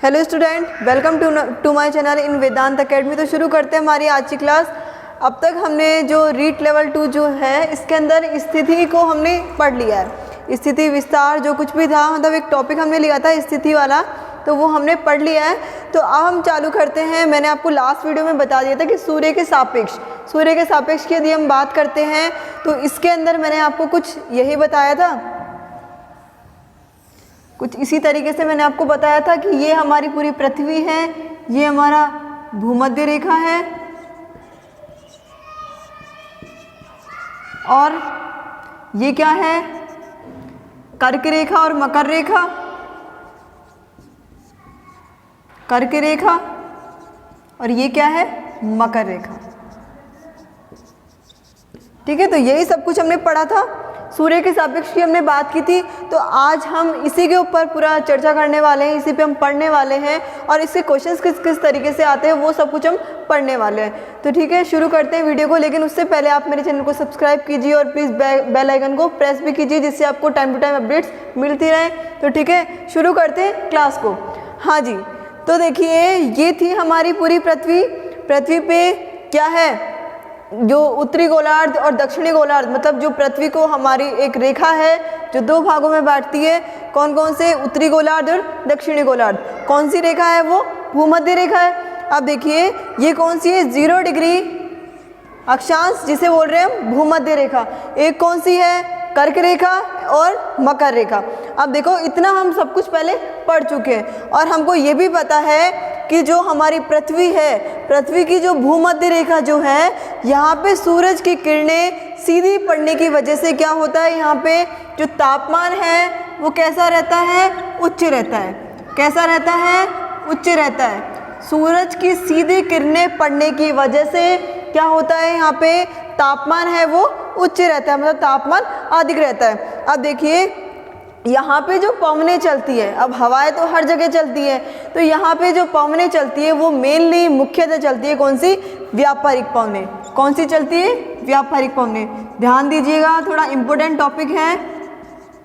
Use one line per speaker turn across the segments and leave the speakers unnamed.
Hello student, welcome to my channel in Vedant academy. तो शुरू करते हैं हमारी आज की क्लास। अब तक हमने जो रीट लेवल 2 जो है इसके अंदर स्थिति को हमने पढ़ लिया है। स्थिति विस्तार जो कुछ भी था, मतलब एक टॉपिक हमने लिया था स्थिति वाला, तो वो हमने पढ़ लिया है। तो अब हम चालू करते हैं। मैंने आपको लास्ट वीडियो में बता दिया था कि सूर्य के सापेक्ष की यदि हम बात करते हैं तो इसके अंदर मैंने आपको कुछ यही बताया था, कुछ इसी तरीके से मैंने आपको बताया था कि ये हमारी पूरी पृथ्वी है, ये हमारा भूमध्य रेखा है और ये क्या है, कर्क रेखा और मकर रेखा, कर्क रेखा और ये क्या है, मकर रेखा। ठीक है, तो यही सब कुछ हमने पढ़ा था। सूर्य के सापेक्ष की हमने बात की थी, तो आज हम इसी के ऊपर पूरा चर्चा करने वाले हैं, इसी पे हम पढ़ने वाले हैं और इसके क्वेश्चंस किस किस तरीके से आते हैं वो सब कुछ हम पढ़ने वाले हैं। तो ठीक है, शुरू करते हैं वीडियो को। लेकिन उससे पहले आप मेरे चैनल को सब्सक्राइब कीजिए और प्लीज़ बेल आइकन को प्रेस भी कीजिए, जिससे आपको टाइम टू टाइम अपडेट्स मिलती रहे। तो ठीक है, शुरू करते हैं क्लास को। हाँ जी, तो देखिए ये थी हमारी पूरी पृथ्वी। पृथ्वी पे क्या है, जो उत्तरी गोलार्ध और दक्षिणी गोलार्ध, मतलब जो पृथ्वी को हमारी एक रेखा है जो दो भागों में बांटती है। कौन कौन से, उत्तरी गोलार्ध और दक्षिणी गोलार्ध। कौन सी रेखा है वो, भूमध्य रेखा है। अब देखिए ये कौन सी है, 0 डिग्री अक्षांश जिसे बोल रहे हैं हम भूमध्य रेखा। एक कौन सी है, कर्क रेखा और मकर रेखा। अब देखो इतना हम सब कुछ पहले पढ़ चुके हैं और हमको ये भी पता है कि जो हमारी पृथ्वी है, पृथ्वी की जो भूमध्य रेखा जो है, यहाँ पे सूरज की किरणें सीधी पड़ने की वजह से क्या होता है, यहाँ पे जो तापमान है वो कैसा रहता है, उच्च रहता है। कैसा रहता है, उच्च रहता है। सूरज की सीधी किरणें पड़ने की वजह से क्या होता है, यहाँ पे तापमान है वो उच्च रहता है, मतलब तापमान अधिक रहता है। अब देखिए यहाँ पे जो पवनें चलती है, अब हवाएं तो हर जगह चलती है, तो यहाँ पे जो पवनें चलती है वो मेनली मुख्यतः चलती है कौन सी, व्यापारिक पवनें। कौन सी चलती है, व्यापारिक पवनें। ध्यान दीजिएगा, थोड़ा इम्पोर्टेंट टॉपिक है।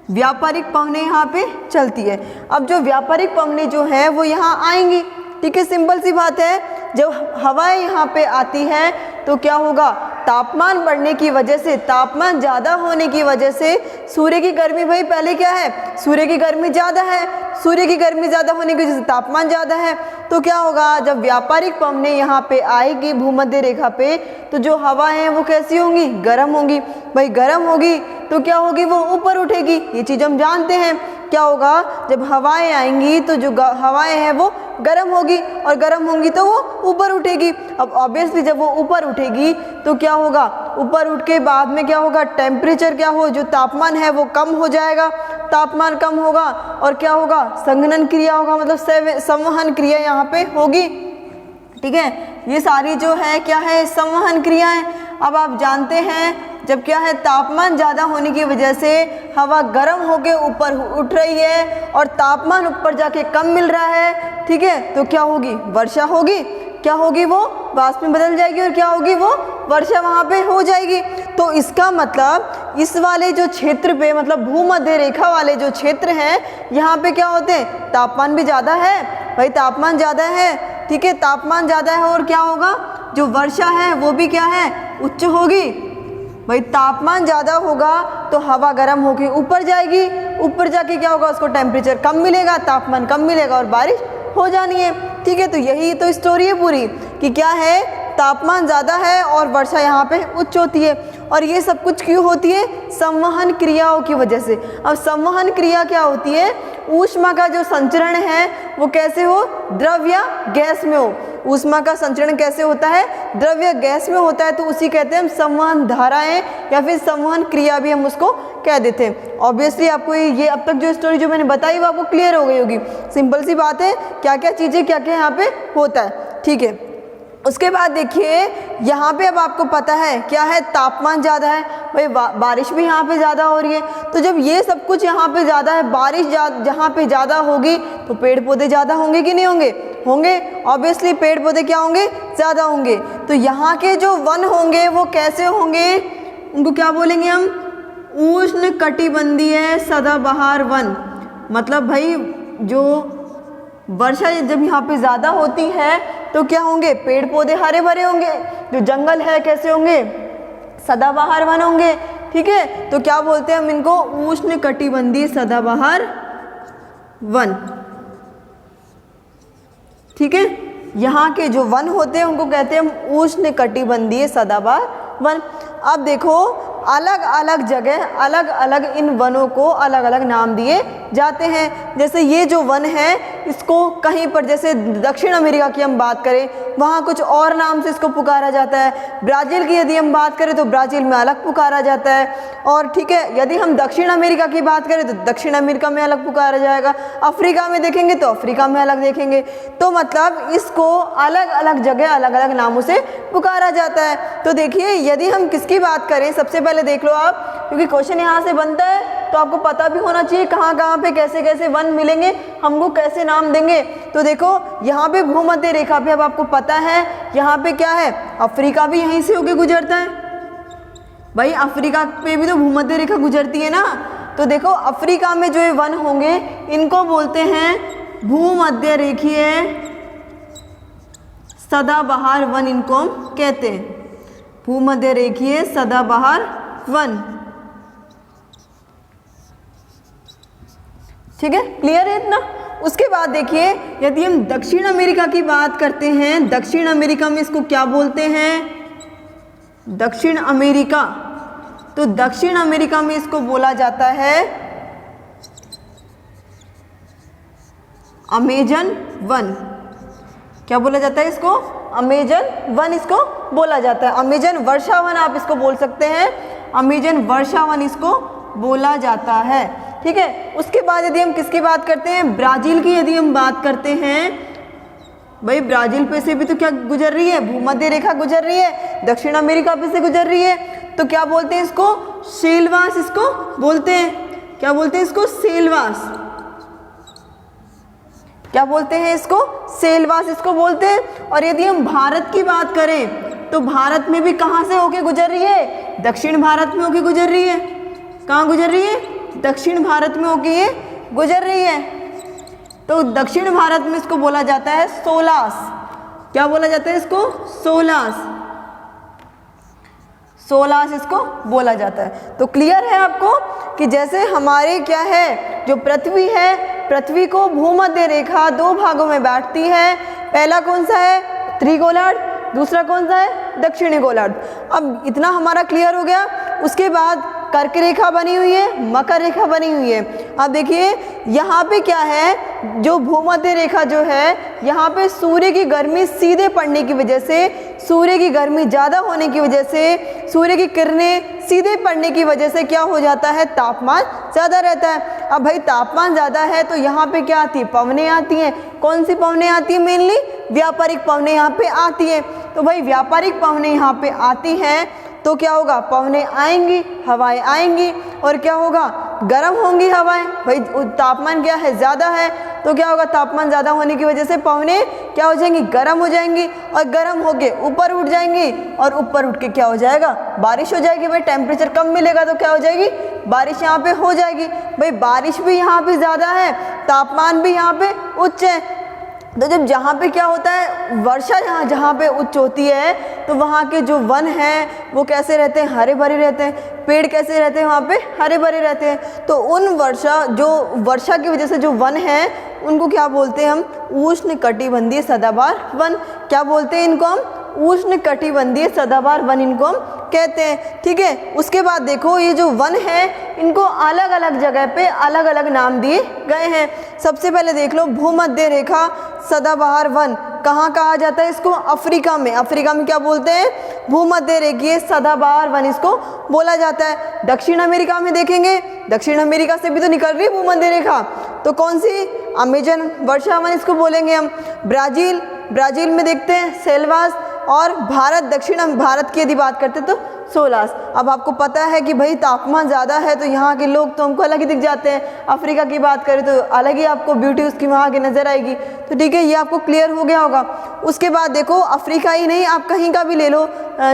व्यापारिक पवनें यहाँ पे चलती है। अब जो व्यापारिक पवनें जो है वो यहाँ आएंगी, ठीक है, सिंपल सी बात है। जब हवाएं यहाँ पे आती है तो क्या होगा, तापमान बढ़ने की वजह से, तापमान ज़्यादा होने की वजह से सूर्य की गर्मी, भाई पहले क्या है, सूर्य की गर्मी ज़्यादा है, सूर्य की गर्मी ज़्यादा होने की वजह से तापमान ज़्यादा है। तो क्या होगा, जब व्यापारिक पवनें यहाँ पे आएगी भूमध्य रेखा पे, तो जो हवाएं हैं वो कैसी होंगी, गर्म होंगी। भाई गर्म होगी तो क्या होगी, वो ऊपर उठेगी। ये चीज़ हम जानते हैं। क्या होगा, जब हवाएं आएंगी तो जो हवाएं हैं वो गर्म होगी और गर्म होंगी तो वो ऊपर उठेगी। अब ऑब्वियसली जब वो ऊपर उठेगी तो क्या होगा, ऊपर उठ के बाद में क्या होगा, टेम्परेचर क्या हो, जो तापमान है वो कम हो जाएगा। तापमान कम होगा और क्या होगा, संघनन क्रिया होगा, मतलब संवहन क्रिया यहाँ पे होगी। ठीक है, ये सारी जो है क्या है, संवहन क्रियाएं। अब आप जानते हैं जब क्या है, तापमान ज़्यादा होने की वजह से हवा गर्म होके ऊपर उठ रही है और तापमान ऊपर जाके कम मिल रहा है, ठीक है, तो क्या होगी, वर्षा होगी। क्या होगी, वो वाष्प में बदल जाएगी और क्या होगी, वो वर्षा वहाँ पे हो जाएगी। तो इसका मतलब इस वाले जो क्षेत्र पे, मतलब भूमध्य रेखा वाले जो क्षेत्र हैं, यहाँ पे क्या होते हैं, तापमान भी ज़्यादा है। भाई तापमान ज़्यादा है, ठीक है, तापमान ज़्यादा है और क्या होगा, जो वर्षा है वो भी क्या है, उच्च होगी। भाई तापमान ज़्यादा होगा तो हवा गर्म होगी ऊपर जाएगी, ऊपर जाके क्या होगा, उसको टेम्परेचर कम मिलेगा, तापमान कम मिलेगा और बारिश हो जानी है। ठीक है, तो यही तो स्टोरी है पूरी कि क्या है, तापमान ज़्यादा है और वर्षा यहाँ पे उच्च होती है। और ये सब कुछ क्यों होती है, संवहन क्रियाओं की वजह से। अब संवहन क्रिया क्या होती है, ऊष्मा का जो संचरण है वो कैसे हो, द्रव या गैस में हो। ऊष्मा का संचरण कैसे होता है, द्रव या गैस में होता है, तो उसी कहते हैं हम संवहन धाराएं या फिर संवहन क्रिया भी हम उसको कह देते हैं। ऑब्वियसली आपको ये अब तक जो स्टोरी जो मैंने बताई वो आपको क्लियर हो गई होगी। सिंपल सी बात है, क्या क्या चीज़ें क्या क्या यहाँ पे होता है। ठीक है, उसके बाद देखिए यहाँ पे अब आपको पता है क्या है, तापमान ज़्यादा है, भाई बारिश भी यहाँ पे ज़्यादा हो रही है। तो जब ये सब कुछ यहाँ पे ज़्यादा है, बारिश जहाँ पे ज़्यादा होगी तो पेड़ पौधे ज़्यादा होंगे कि नहीं होंगे, होंगे। ऑब्वियसली पेड़ पौधे क्या होंगे, ज़्यादा होंगे। तो यहाँ के जो वन होंगे वो कैसे होंगे, उनको क्या बोलेंगे हम, उष्ण कटिबंधीय सदाबहार वन। मतलब भाई जो वर्षा जब यहाँ पे ज़्यादा होती है तो क्या होंगे, पेड़ पौधे हरे भरे होंगे, जो जंगल है कैसे होंगे, सदाबहार वन होंगे। ठीक है, तो क्या बोलते हैं हम इनको, उष्ण कटिबंधीय सदाबहार वन। ठीक है, यहाँ के जो वन होते हैं उनको कहते हैं हम उष्ण कटिबंधीय सदाबहार वन। अब देखो अलग अलग जगह अलग अलग इन वनों को अलग अलग नाम दिए जाते हैं। जैसे ये जो वन है इसको कहीं पर, जैसे दक्षिण अमेरिका की हम बात करें वहाँ कुछ और नाम से इसको पुकारा जाता है। ब्राज़ील की यदि हम बात करें तो ब्राज़ील में अलग पुकारा जाता है। और ठीक है, यदि हम दक्षिण अमेरिका की बात करें तो दक्षिण अमेरिका में अलग पुकारा जाएगा, अफ्रीका में देखेंगे तो अफ्रीका में अलग देखेंगे। तो मतलब इसको अलग अलग जगह अलग अलग नामों से पुकारा जाता है। तो देखिए यदि हम किसकी बात करें, सबसे पहले देख लो आप, क्योंकि क्वेश्चन यहाँ से बनता है तो आपको पता भी होना चाहिए कहाँ कहाँ पे कैसे कैसे वन मिलेंगे, हमको कैसे नाम देंगे। तो देखो यहाँ पे भूमध्य रेखा पे, अब आपको पता है यहाँ पे क्या है, अफ्रीका भी यहीं से होके गुजरता है। भाई अफ्रीका पे भी तो भूमध्य रेखा गुजरती है ना। तो देखो अफ्रीका में जो ये वन होंगे इनको बोलते हैं भूमध्य रेखीय सदाबहार वन, इनको हम कहते हैं भूमध्य रेखीय सदाबहार वन। ठीक है, क्लियर है इतना। उसके बाद देखिए यदि हम दक्षिण अमेरिका की बात करते हैं, दक्षिण अमेरिका में इसको क्या बोलते हैं, दक्षिण अमेरिका। तो दक्षिण अमेरिका में इसको बोला जाता है अमेजन वन। क्या बोला जाता है इसको, अमेजन वन इसको बोला जाता है। अमेजन वर्षा वन आप इसको बोल सकते हैं, अमेजन वर्षा वन इसको बोला जाता है। ठीक है, उसके बाद यदि हम किसकी बात करते हैं, ब्राज़ील की यदि हम बात करते हैं, भाई ब्राज़ील पे से भी तो क्या गुजर रही है, भूमध्य रेखा गुजर रही है, दक्षिण अमेरिका पे से गुजर रही है। तो क्या बोलते हैं इसको, सेलवास इसको बोलते हैं। क्या बोलते हैं इसको, सेलवास। क्या बोलते हैं इसको, सेलवास इसको बोलते हैं। और यदि हम भारत की बात करें तो भारत में भी कहाँ से होके गुजर रही है, दक्षिण भारत में होके गुजर रही है। कहाँ गुजर रही है, दक्षिण भारत में होके ये गुजर रही है। तो दक्षिण भारत में इसको बोला जाता है सोलास। क्या बोला जाता है इसको, सोलास। सोलास इसको बोला जाता है। तो क्लियर है आपको कि जैसे हमारे क्या है, जो पृथ्वी है, पृथ्वी को भूमध्य रेखा दो भागों में बांटती है। पहला कौन सा है, उत्तरी गोलार्ध, दूसरा कौन सा है, दक्षिणी गोलार्ध। अब इतना हमारा क्लियर हो गया। उसके बाद कर्क रेखा बनी हुई है, मकर रेखा बनी हुई है। अब देखिए यहाँ पे क्या है, जो भूमध्य रेखा जो है, यहाँ पे सूर्य की गर्मी सीधे पड़ने की वजह से, सूर्य की गर्मी ज़्यादा होने की वजह से, सूर्य की किरणें सीधे पड़ने की वजह से क्या हो जाता है, तापमान ज़्यादा रहता है। अब भाई तापमान ज़्यादा है तो यहाँ पे क्या आती है, पवनें आती हैं। कौन सी पवनें आती है, मेनली व्यापारिक पवनें यहाँ पे आती है। तो भाई व्यापारिक पवनें यहाँ पे आती हैं तो क्या होगा, पवनें आएंगी, हवाएं आएंगी और क्या होगा, गर्म होंगी हवाएं। भाई तापमान क्या है, ज़्यादा है, तो क्या होगा, तापमान ज़्यादा होने की वजह से पवनें क्या हो जाएंगी, गर्म हो जाएंगी और गर्म होके ऊपर उठ जाएंगी और ऊपर उठ के क्या हो जाएगा, बारिश हो जाएगी। भाई टेम्परेचर कम मिलेगा तो क्या हो जाएगी, बारिश यहाँ पे हो जाएगी। भाई बारिश भी यहाँ पे ज़्यादा है, तापमान भी यहाँ पे उच्च है। तो जब जहाँ पे क्या होता है, वर्षा जहाँ पे उच्च होती है तो वहाँ के जो वन हैं वो कैसे रहते हैं, हरे भरे रहते हैं। पेड़ कैसे रहते हैं, वहाँ पे हरे भरे रहते हैं। तो उन वर्षा की वजह से जो वन हैं उनको क्या बोलते हैं हम, उष्ण कटिबंधीय सदाबहार वन। क्या बोलते हैं इनको हम, उष्ण कटिबंधीय सदाबहार वन इनको हम कहते हैं। ठीक है, उसके बाद देखो ये जो वन है इनको अलग अलग जगह पे अलग अलग नाम दिए गए हैं। सबसे पहले देख लो भूमध्य रेखा सदाबहार वन कहाँ कहा जाता है इसको, अफ्रीका में। अफ्रीका में क्या बोलते हैं, भूमध्य रेखीय सदाबहार वन इसको बोला जाता है। दक्षिण अमेरिका में देखेंगे, दक्षिण अमेरिका से भी तो निकल रही है भूमध्य रेखा, तो कौन सी, अमेजन वर्षा वन इसको बोलेंगे हम। ब्राज़ील में देखते हैं सेलवास। और भारत, दक्षिण भारत की यदि बात करते तो सोलास। अब आपको पता है कि भाई तापमान ज़्यादा है तो यहाँ के लोग तो हमको अलग ही दिख जाते हैं। अफ्रीका की बात करें तो अलग ही आपको ब्यूटी उसकी वहाँ की नज़र आएगी। तो ठीक है, ये आपको क्लियर हो गया होगा। उसके बाद देखो अफ्रीका ही नहीं, आप कहीं का भी ले लो,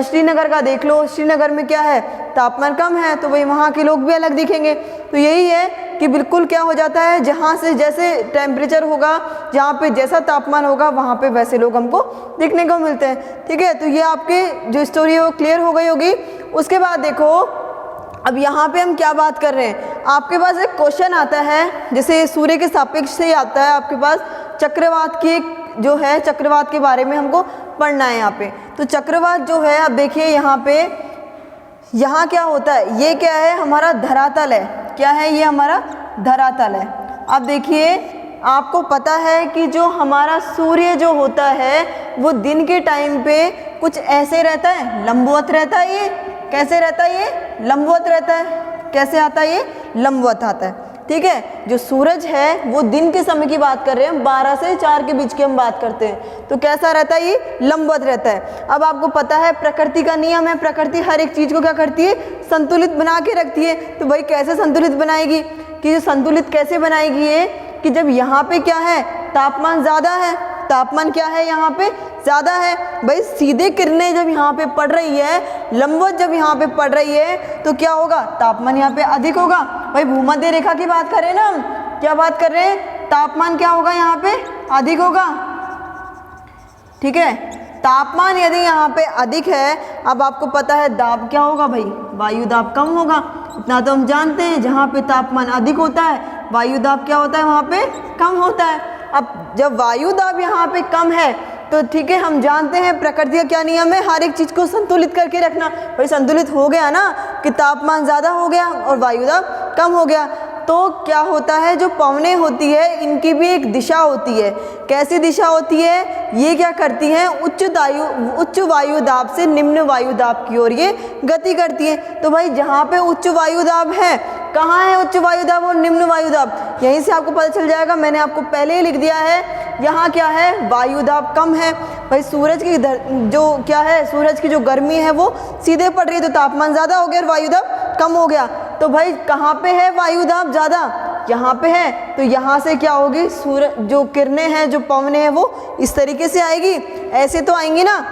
श्रीनगर का देख लो, श्रीनगर में क्या है, तापमान कम है तो भाई वहाँ के लोग भी अलग दिखेंगे। तो यही है कि बिल्कुल क्या हो जाता है, जहाँ से जैसे टेम्परेचर होगा, जहाँ पे जैसा तापमान होगा वहाँ पे वैसे लोग हमको दिखने को मिलते हैं। ठीक है, तो ये आपकी जो स्टोरी है वो क्लियर हो गई होगी। उसके बाद देखो अब यहाँ पे हम क्या बात कर रहे हैं, आपके पास एक क्वेश्चन आता है, जैसे सूर्य के सापेक्ष से ही आता है आपके पास, चक्रवात की जो है, चक्रवात के बारे में हमको पढ़ना है यहाँ पे। तो चक्रवात जो है, अब देखिए यहाँ पे, यहाँ क्या होता है, ये क्या है, हमारा धरातल है। क्या है ये, हमारा धरातल है। अब देखिए आपको पता है कि जो हमारा सूर्य जो होता है वो दिन के टाइम पे कुछ ऐसे रहता है, लंबवत रहता है। ये कैसे रहता है, ये लंबवत रहता है। कैसे आता है, ये लंबवत आता है। ठीक है, जो सूरज है वो दिन के समय की बात कर रहे हैं, 12 से 4 के बीच की हम बात करते हैं, तो कैसा रहता है, ये लंबवत रहता है। अब आपको पता है प्रकृति का नियम है, प्रकृति हर एक चीज़ को क्या करती है, संतुलित बना के रखती है। तो भाई कैसे संतुलित बनाएगी, कि जो संतुलित कैसे बनाएगी ये, कि जब यहाँ पे क्या है, तापमान ज़्यादा है, तापमान क्या है यहाँ पे ज़्यादा है, भाई सीधे किरणें जब यहाँ पे पड़ रही है, लंबवत जब यहाँ पे पड़ रही है, तो क्या होगा, तापमान यहाँ पे अधिक होगा। भाई भूमध्य रेखा की बात करें ना हम, क्या बात कर रहे हैं, तापमान क्या होगा यहाँ पे, अधिक होगा। ठीक है, तापमान यदि यहाँ पे अधिक है, अब आपको पता है दाब क्या होगा भाई, वायु दाब कम होगा। इतना तो हम जानते हैं, जहाँ पे तापमान अधिक होता है वायु दाब क्या होता है, वहाँ पे कम होता है। अब जब वायु दाब यहाँ पे कम है तो ठीक है, हम जानते हैं प्रकृति का क्या नियम है, हर एक चीज़ को संतुलित करके रखना। भाई संतुलित हो गया ना, कि तापमान ज़्यादा हो गया और वायु दाब कम हो गया, तो क्या होता है, जो पवनें होती है इनकी भी एक दिशा होती है। कैसी दिशा होती है, ये क्या करती हैं, उच्च वायु दाब से निम्न वायु दाब की ओर ये गति करती है। तो भाई जहाँ पे उच्च वायु दाब है, कहाँ है उच्च वायु दाब और निम्न वायु दाब, यहीं से आपको पता चल जाएगा। मैंने आपको पहले ही लिख दिया है, यहाँ क्या है, वायु दाब कम है। भाई सूरज की जो क्या है, सूरज की जो गर्मी है वो सीधे पड़ रही है, तो तापमान ज़्यादा हो गया और वायु दाब कम हो गया। तो भाई कहाँ पे है वायु दाब ज़्यादा, यहाँ पे है, तो यहाँ से क्या होगी, सूरज जो किरणें हैं, जो पवनें हैं वो इस तरीके से आएगी, ऐसे तो आएंगी ना,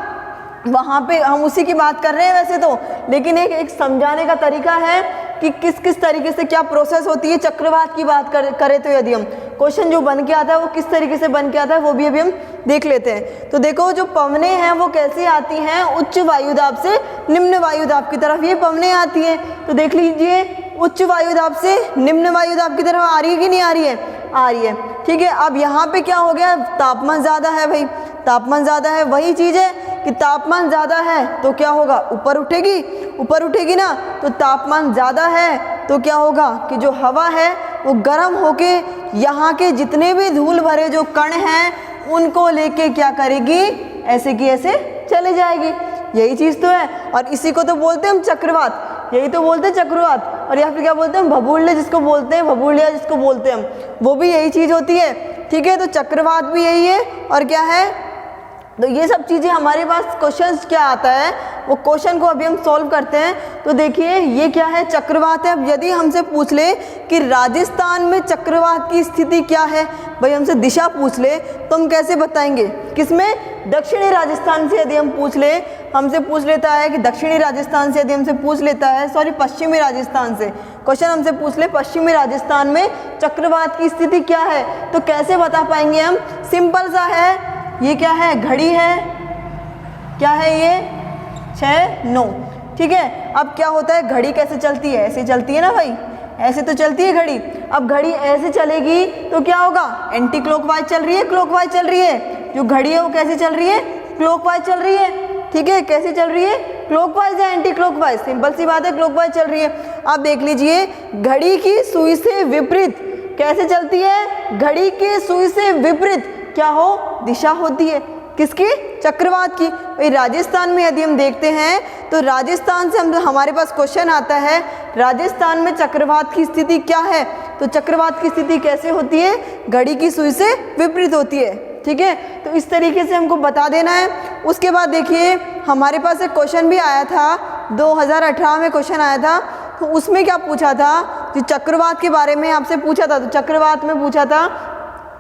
वहाँ पे हम उसी की बात कर रहे हैं वैसे तो, लेकिन एक समझाने का तरीका है कि किस किस तरीके से क्या प्रोसेस होती है। चक्रवात की बात करें तो यदि हम क्वेश्चन जो बन के आता है वो किस तरीके से बन के आता है वो भी अभी हम देख लेते हैं। तो देखो जो पवनें हैं वो कैसे आती हैं, उच्च वायुदाब से निम्न वायुदाब की तरफ ये पवनें आती हैं। तो देख लीजिए उच्च वायुदाब से निम्न वायुदाब की तरफ आ रही है कि नहीं आ रही है, आ रही है। ठीक है, अब यहाँ पे क्या हो गया, तापमान ज़्यादा है भाई, तापमान ज़्यादा है, वही चीज़ है कि तापमान ज़्यादा है तो क्या होगा, ऊपर उठेगी, ऊपर उठेगी ना, तो तापमान ज़्यादा है तो क्या होगा कि जो हवा है वो गर्म होके यहाँ के जितने भी धूल भरे जो कण हैं उनको लेके क्या करेगी, ऐसे की ऐसे चले जाएगी। यही चीज़ तो है, और इसी को तो बोलते हैं हम चक्रवात, यही तो बोलते हैं चक्रवात। और या फिर क्या बोलते हैं, भभूल्य जिसको बोलते हैं, भभूलिया जिसको बोलते हैं हम, वो भी यही चीज़ होती है। ठीक है, तो चक्रवात भी यही है। और क्या है, तो ये सब चीज़ें हमारे पास क्वेश्चंस क्या आता है वो क्वेश्चन को अभी हम सॉल्व करते हैं। तो देखिए ये क्या है, चक्रवात है। अब यदि हमसे पूछ ले कि राजस्थान में चक्रवात की स्थिति क्या है, भाई हमसे दिशा पूछ ले तो हम कैसे बताएंगे, किसमें, दक्षिणी राजस्थान से यदि हम पूछ ले, हमसे पूछ लेता है कि दक्षिणी राजस्थान से यदि हमसे पूछ लेता है, सॉरी पश्चिमी राजस्थान से क्वेश्चन हमसे पूछ ले, पश्चिमी राजस्थान में चक्रवात की स्थिति क्या है, तो कैसे बता पाएंगे हम, सिंपल सा है, ये क्या है, घड़ी है, क्या है ये 6-9। ठीक है, अब क्या होता है, घड़ी कैसे चलती है, ऐसे चलती है ना भाई, ऐसे तो चलती है घड़ी। अब घड़ी ऐसे चलेगी तो क्या होगा, एंटी क्लॉकवाइज चल रही है, क्लॉकवाइज चल रही है, जो घड़ी है वो कैसे चल रही है, क्लॉकवाइज चल रही है। ठीक है, कैसे चल रही है, क्लॉकवाइज या एंटी क्लॉकवाइज, सिंपल सी बात है, क्लॉकवाइज चल रही है। अब देख लीजिए घड़ी की सुई से विपरीत कैसे चलती है, घड़ी की सुई से विपरीत क्या हो, दिशा होती है, किसकी, चक्रवात की। भाई राजस्थान में यदि हम देखते हैं तो राजस्थान से हमारे पास क्वेश्चन आता है, राजस्थान में चक्रवात की स्थिति क्या है, तो चक्रवात की स्थिति कैसे होती है, घड़ी की सुई से विपरीत होती है। ठीक है, तो इस तरीके से हमको बता देना है। उसके बाद देखिए हमारे पास एक क्वेश्चन भी आया था, 2018 में क्वेश्चन आया था, तो उसमें क्या पूछा था, जो चक्रवात के बारे में आपसे पूछा था, तो चक्रवात में पूछा था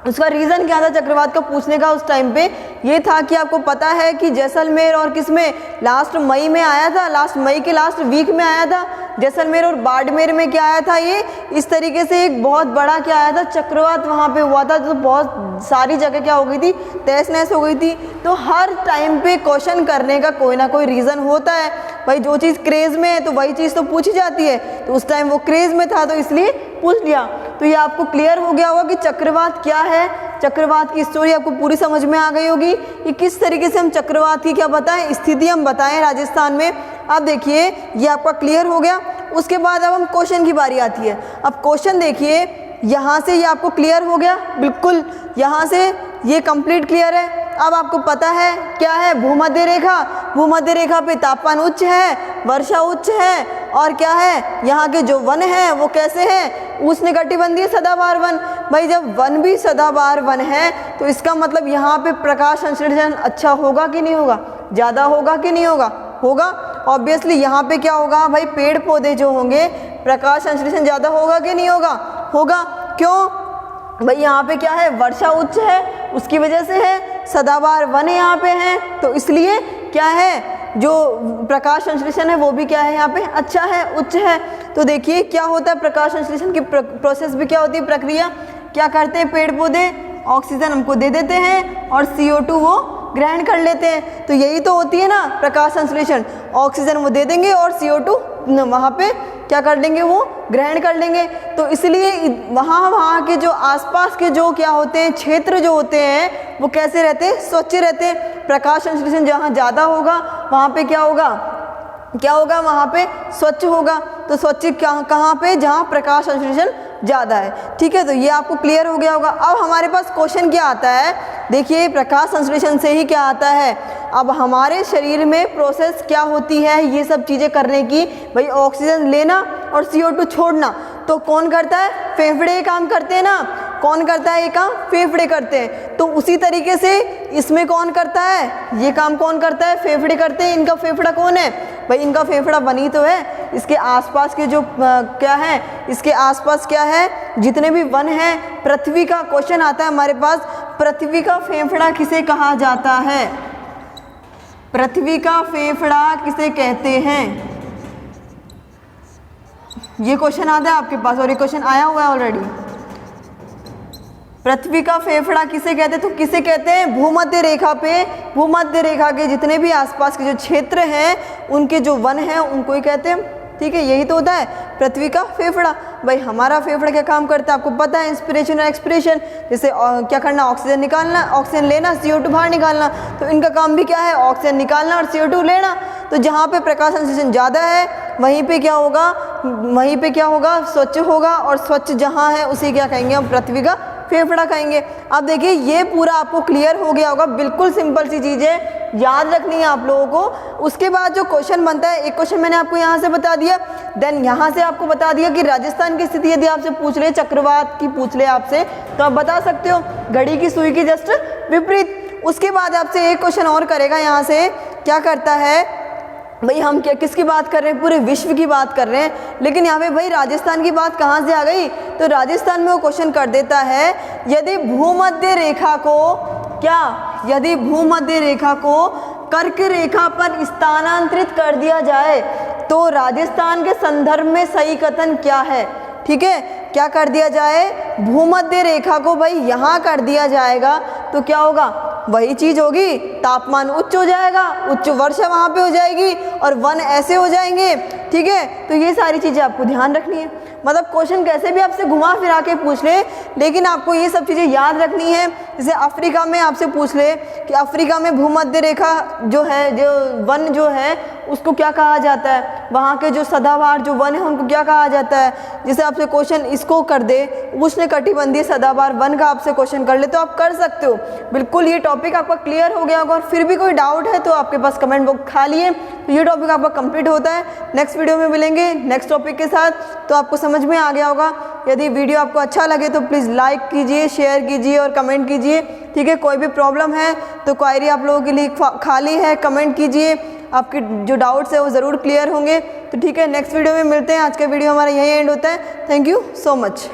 उसका रीज़न क्या था चक्रवात का पूछने का उस टाइम पे? ये था कि आपको पता है कि जैसलमेर और किसमें लास्ट मई में आया था, लास्ट मई के लास्ट वीक में आया था। जैसलमेर और बाड़मेर में क्या आया था, ये इस तरीके से एक बहुत बड़ा क्या आया था, चक्रवात वहाँ पे हुआ था। तो बहुत सारी जगह क्या हो गई थी, तहस नहस हो गई थी। तो हर टाइम पे क्वेश्चन करने का कोई ना कोई रीज़न होता है भाई। जो चीज़ क्रेज़ में है तो वही चीज़ तो पूछी जाती है। तो उस टाइम वो क्रेज़ में था तो इसलिए पूछ लिया। तो ये आपको क्लियर हो गया होगा कि चक्रवात क्या है। चक्रवात की स्टोरी आपको पूरी समझ में आ गई होगी कि किस तरीके से हम चक्रवात की क्या बताएं, स्थिति हम बताएं राजस्थान में। अब देखिए ये आपका क्लियर हो गया। उसके बाद अब हम क्वेश्चन की बारी आती है। अब क्वेश्चन देखिए, यहाँ से ये आपको क्लियर हो गया, बिल्कुल यहाँ से ये कंप्लीट क्लियर है। अब आपको पता है क्या है, भूमध्य रेखा। भूमध्य रेखा पे तापमान उच्च है, वर्षा उच्च है, और क्या है, यहाँ के जो वन हैं वो कैसे हैं, उष्णकटिबंधीय सदाबहार वन। भाई जब वन भी सदाबहार वन है तो इसका मतलब यहाँ पे प्रकाश संश्लेषण अच्छा होगा कि नहीं होगा, ज़्यादा होगा कि नहीं होगा, होगा। ऑब्वियसली यहाँ पे क्या होगा भाई, पेड़ पौधे जो होंगे प्रकाश संश्लेषण ज़्यादा होगा कि नहीं होगा, होगा। क्यों भाई, यहाँ पे क्या है, वर्षा उच्च है, उसकी वजह से है। सदाबहार वन यहाँ पे हैं तो इसलिए क्या है, जो प्रकाश संश्लेषण है वो भी क्या है यहाँ पे अच्छा है, उच्च है। तो देखिए क्या होता है, प्रकाश संश्लेषण की प्रोसेस भी क्या होती है, प्रक्रिया क्या करते हैं, पेड़ पौधे ऑक्सीजन हमको दे देते हैं और CO2 वो ग्रहण कर लेते हैं। तो यही तो होती है ना प्रकाश संश्लेषण, ऑक्सीजन वो दे देंगे और CO2 वहाँ पे क्या कर लेंगे, वो ग्रहण कर लेंगे। तो इसलिए वहाँ के जो आसपास के जो क्या होते हैं, क्षेत्र जो होते हैं वो कैसे रहते हैं, स्वच्छ रहते हैं। प्रकाश संश्लेषण जहाँ ज़्यादा होगा वहाँ पे क्या होगा, क्या होगा, वहाँ पे स्वच्छ होगा। तो स्वच्छ कहाँ पे, जहाँ प्रकाश संश्लेषण ज़्यादा है। ठीक है, तो ये आपको क्लियर हो गया होगा। अब हमारे पास क्वेश्चन क्या आता है, देखिए प्रकाश संश्लेषण से ही क्या आता है, अब हमारे शरीर में प्रोसेस क्या होती है ये सब चीज़ें करने की, भाई ऑक्सीजन लेना और CO2 छोड़ना। तो कौन करता है, फेफड़े ये काम करते हैं ना, कौन करता है ये काम, फेफड़े करते हैं। तो उसी तरीके से इसमें कौन करता है, ये काम कौन करता है, फेफड़े करते हैं। इनका फेफड़ा कौन है भाई, इनका फेफड़ा बनी तो है, इसके आसपास के जो क्या है, इसके आसपास क्या है, जितने भी वन हैं। पृथ्वी का क्वेश्चन आता है हमारे पास, पृथ्वी का फेफड़ा किसे कहा जाता है, पृथ्वी का फेफड़ा किसे कहते हैं, ये क्वेश्चन आता है आपके पास और ये क्वेश्चन आया हुआ है ऑलरेडी। पृथ्वी का फेफड़ा किसे कहते हैं, तो किसे कहते हैं, भूमध्य रेखा पे, भूमध्य रेखा के जितने भी आसपास के जो क्षेत्र हैं उनके जो वन हैं उनको ही कहते हैं। ठीक है, यही तो होता है पृथ्वी का फेफड़ा। भाई हमारा फेफड़ा क्या काम करता है आपको पता है, इंस्पिरेशन और एक्सपिरेशन। जैसे क्या करना, ऑक्सीजन निकालना, ऑक्सीजन लेना, CO2 बाहर निकालना। तो इनका काम भी क्या है, ऑक्सीजन निकालना और CO2 लेना। तो जहाँ पे प्रकाश संश्लेषण ज़्यादा है वहीं पे क्या होगा, वहीं पे क्या होगा, स्वच्छ होगा। और स्वच्छ जहाँ है उसे क्या कहेंगे हम, पृथ्वी का फेफड़ा कहेंगे। अब देखिए ये पूरा आपको क्लियर हो गया होगा, बिल्कुल सिंपल सी चीज़ है, याद रखनी है आप लोगों को। उसके बाद जो क्वेश्चन बनता है, एक क्वेश्चन मैंने आपको यहाँ से बता दिया, देन यहाँ से आपको बता दिया कि राजस्थान की स्थिति यदि आपसे पूछ ले, चक्रवात की पूछ ले आपसे, तो आप बता सकते हो घड़ी की सुई की जस्ट विपरीत। उसके बाद आपसे एक क्वेश्चन और करेगा, यहाँ से क्या करता है भाई, हम क्या किसकी बात कर रहे हैं, पूरे विश्व की बात कर रहे हैं, लेकिन यहाँ पे भाई राजस्थान की बात कहाँ से आ गई, तो राजस्थान में वो क्वेश्चन कर देता है, यदि भूमध्य रेखा को क्या, यदि भूमध्य रेखा को कर्क रेखा पर स्थानांतरित कर दिया जाए तो राजस्थान के संदर्भ में सही कथन क्या है। ठीक है, क्या कर दिया जाए, भूमध्य रेखा को भाई यहाँ कर दिया जाएगा तो क्या होगा, वही चीज़ होगी, तापमान उच्च हो जाएगा, उच्च वर्षा वहाँ पे हो जाएगी और वन ऐसे हो जाएंगे। ठीक है, तो ये सारी चीज़ें आपको ध्यान रखनी है। मतलब क्वेश्चन कैसे भी आपसे घुमा फिरा के पूछ ले, लेकिन आपको ये सब चीज़ें याद रखनी है। जैसे अफ्रीका में आपसे पूछ ले कि अफ्रीका में भूमध्य रेखा जो है, जो वन जो है उसको क्या कहा जाता है, वहाँ के जो सदाबहार जो वन है उनको क्या कहा जाता है। जैसे आपसे क्वेश्चन इसको कर दे, उष्णकटिबंधीय सदाबहार वन का आपसे क्वेश्चन कर ले तो आप कर सकते हो। बिल्कुल ये टॉपिक आपका क्लियर हो गया होगा, और फिर भी कोई डाउट है तो आपके पास कमेंट बॉक्स खाली है। तो ये टॉपिक आपका कंप्लीट होता है। नेक्स्ट वीडियो में मिलेंगे नेक्स्ट टॉपिक के साथ, तो आपको समझ में आ गया होगा। यदि वीडियो आपको अच्छा लगे तो प्लीज़ लाइक कीजिए, शेयर कीजिए और कमेंट कीजिए। ठीक है, कोई भी प्रॉब्लम है तो क्वेरी आप लोगों के लिए खाली है, कमेंट कीजिए, आपके जो डाउट्स है वो ज़रूर क्लियर होंगे। तो ठीक है, नेक्स्ट वीडियो में मिलते हैं। आज का वीडियो हमारा यही एंड होता है। Thank you so much.